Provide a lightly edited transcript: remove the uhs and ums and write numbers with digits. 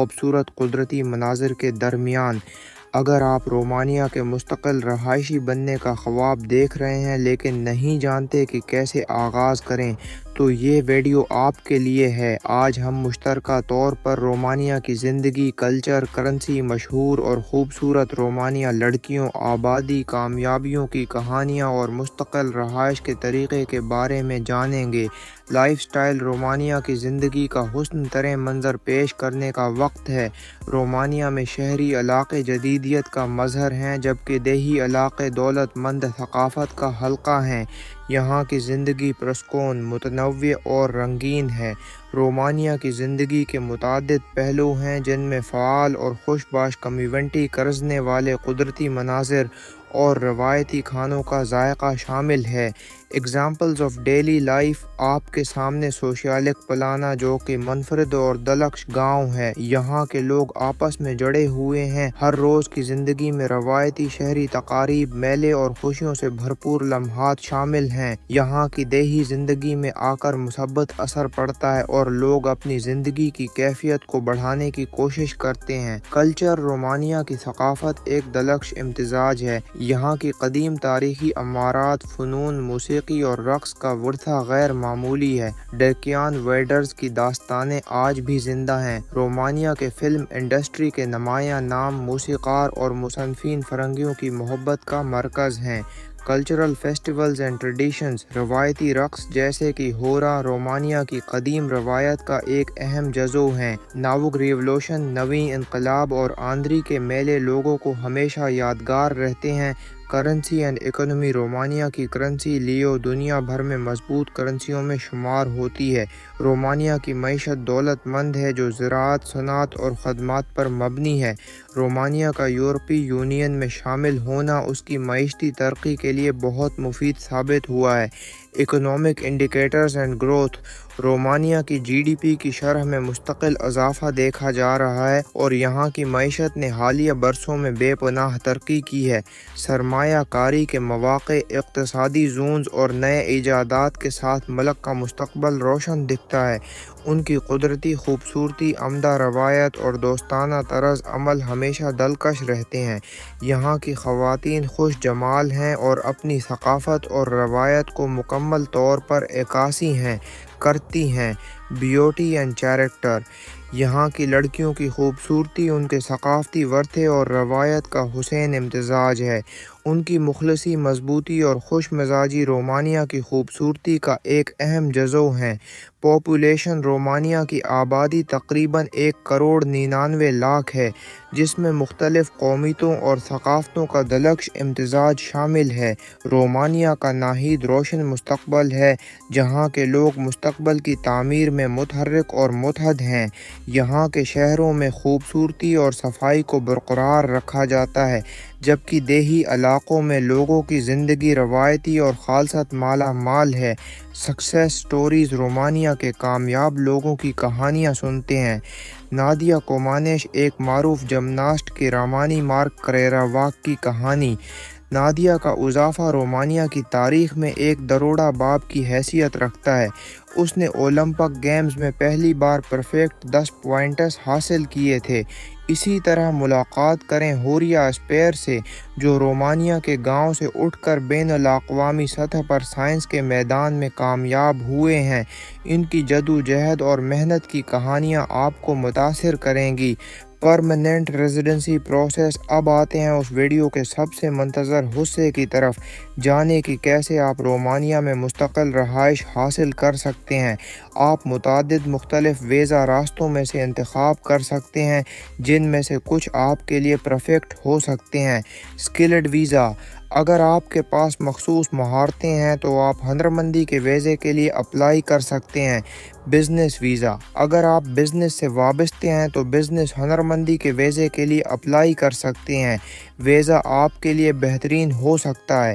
خوبصورت قدرتی مناظر کے درمیان۔ اگر آپ رومانیہ کے مستقل رہائشی بننے کا خواب دیکھ رہے ہیں لیکن نہیں جانتے کہ کیسے آغاز کریں، تو یہ ویڈیو آپ کے لیے ہے۔ آج ہم مشترکہ طور پر رومانیہ کی زندگی، کلچر، کرنسی، مشہور اور خوبصورت رومانیہ لڑکیوں، آبادی، کامیابیوں کی کہانیاں اور مستقل رہائش کے طریقے کے بارے میں جانیں گے۔ لائف سٹائل رومانیہ کی زندگی کا حسن ترین منظر پیش کرنے کا وقت ہے۔ رومانیہ میں شہری علاقے جدیدیت کا مظہر ہیں جبکہ دیہی علاقے دولت مند ثقافت کا حلقہ ہیں۔ یہاں کی زندگی پرسکون، متنوع اور رنگین ہے۔ رومانیہ کی زندگی کے متعدد پہلو ہیں جن میں فعال اور خوش باش کمیونٹی، کرسنے والے قدرتی مناظر اور روایتی کھانوں کا ذائقہ شامل ہے۔ Examples of daily life. آپ کے سامنے سوشیالک پلانا جو کہ منفرد اور دلکش گاؤں ہے۔ یہاں کے لوگ آپس میں جڑے ہوئے ہیں۔ ہر روز کی زندگی میں روایتی شہری تقاریب، میلے اور خوشیوں سے بھرپور لمحات شامل ہیں۔ یہاں کی دیہی زندگی میں آ کر مثبت اثر پڑتا ہے اور لوگ اپنی زندگی کی کیفیت کو بڑھانے کی کوشش کرتے ہیں۔ کلچر۔ رومانیہ کی ثقافت ایک دلکش امتزاج ہے۔ یہاں کی قدیم تاریخی عمارات، فنون، موسیقی اور رقص کا ورثہ غیر معمولی ہے۔ ڈیکیان ویڈرز کی داستانیں آج بھی زندہ ہیں۔ رومانیہ کے فلم انڈسٹری کے نمایاں نام، موسیقار اور مصنفین فرنگیوں کی محبت کا مرکز ہیں۔ Cultural festivals and traditions. روایتی رقص جیسے کہ ہورا رومانیہ کی قدیم روایت کا ایک اہم جزو ہیں۔ ناوگ ریولوشن، نویں انقلاب اور آندری کے میلے لوگوں کو ہمیشہ یادگار رہتے ہیں۔ Currency and economy. رومانیہ کی کرنسی لیو دنیا بھر میں مضبوط کرنسیوں میں شمار ہوتی ہے۔ رومانیہ کی معیشت دولت مند ہے جو زراعت، صنعت اور خدمات پر مبنی ہے۔ رومانیہ کا یورپی یونین میں شامل ہونا اس کی معیشتی ترقی کے لیے بہت مفید ثابت ہوا ہے۔ Economic indicators and growth. Romania کی جی ڈی پی کی شرح میں مستقل اضافہ دیکھا جا رہا ہے اور یہاں کی معیشت نے حالیہ برسوں میں بے پناہ ترقی کی ہے۔ سرمایہ کاری کے مواقع، اقتصادی زونز اور نئے ایجادات کے ساتھ ملک کا مستقبل روشن دکھتا ہے۔ ان کی قدرتی خوبصورتی، عمدہ روایت اور دوستانہ طرز عمل ہمیشہ دلکش رہتے ہیں۔ یہاں کی خواتین خوش جمال ہیں اور اپنی ثقافت اور روایت کو مکمل طور پر عکاسی کرتی ہیں۔ Beauty and character. یہاں کی لڑکیوں کی خوبصورتی ان کے ثقافتی ورثے اور روایت کا حسین امتزاج ہے۔ ان کی مخلصی، مضبوطی اور خوش مزاجی رومانیہ کی خوبصورتی کا ایک اہم جزو ہیں۔ پاپولیشن۔ رومانیہ کی آبادی تقریباً 1,99,00,000 ہے جس میں مختلف قومیتوں اور ثقافتوں کا دلکش امتزاج شامل ہے۔ رومانیہ کا ناہید روشن مستقبل ہے جہاں کے لوگ مستقبل کی تعمیر میں متحرک اور متحد ہیں۔ یہاں کے شہروں میں خوبصورتی اور صفائی کو برقرار رکھا جاتا ہے جبکہ دیہی علاقوں میں لوگوں کی زندگی روایتی اور خالصت مالا مال ہے۔ Success stories. رومانیہ کے کامیاب لوگوں کی کہانیاں سنتے ہیں۔ نادیہ کومانیش، ایک معروف جمناسٹ کی رامانی مارک کریرا واک کی کہانی۔ نادیہ کا اضافہ رومانیہ کی تاریخ میں ایک دروڑا باب کی حیثیت رکھتا ہے۔ اس نے اولمپک گیمز میں پہلی بار پرفیکٹ 10 پوائنٹس حاصل کیے تھے۔ اسی طرح ملاقات کریں ہوریا اسپیر سے جو رومانیہ کے گاؤں سے اٹھ کر بین الاقوامی سطح پر سائنس کے میدان میں کامیاب ہوئے ہیں۔ ان کی جدوجہد اور محنت کی کہانیاں آپ کو متاثر کریں گی۔ Permanent residency process. اب آتے ہیں اس ویڈیو کے سب سے منتظر حصے کی طرف، جانیں کہ کیسے آپ رومانیہ میں مستقل رہائش حاصل کر سکتے ہیں۔ آپ متعدد مختلف ویزا راستوں میں سے انتخاب کر سکتے ہیں جن میں سے کچھ آپ کے لیے پرفیکٹ ہو سکتے ہیں۔ Skilled visa. اگر آپ کے پاس مخصوص مہارتیں ہیں تو آپ ہنرمندی کے ویزے کے لیے اپلائی کر سکتے ہیں۔ Business visa. اگر آپ بزنس سے وابستہ ہیں تو بزنس ہنرمندی کے ویزے کے لیے اپلائی کر سکتے ہیں۔ ویزا آپ کے لیے بہترین ہو سکتا ہے۔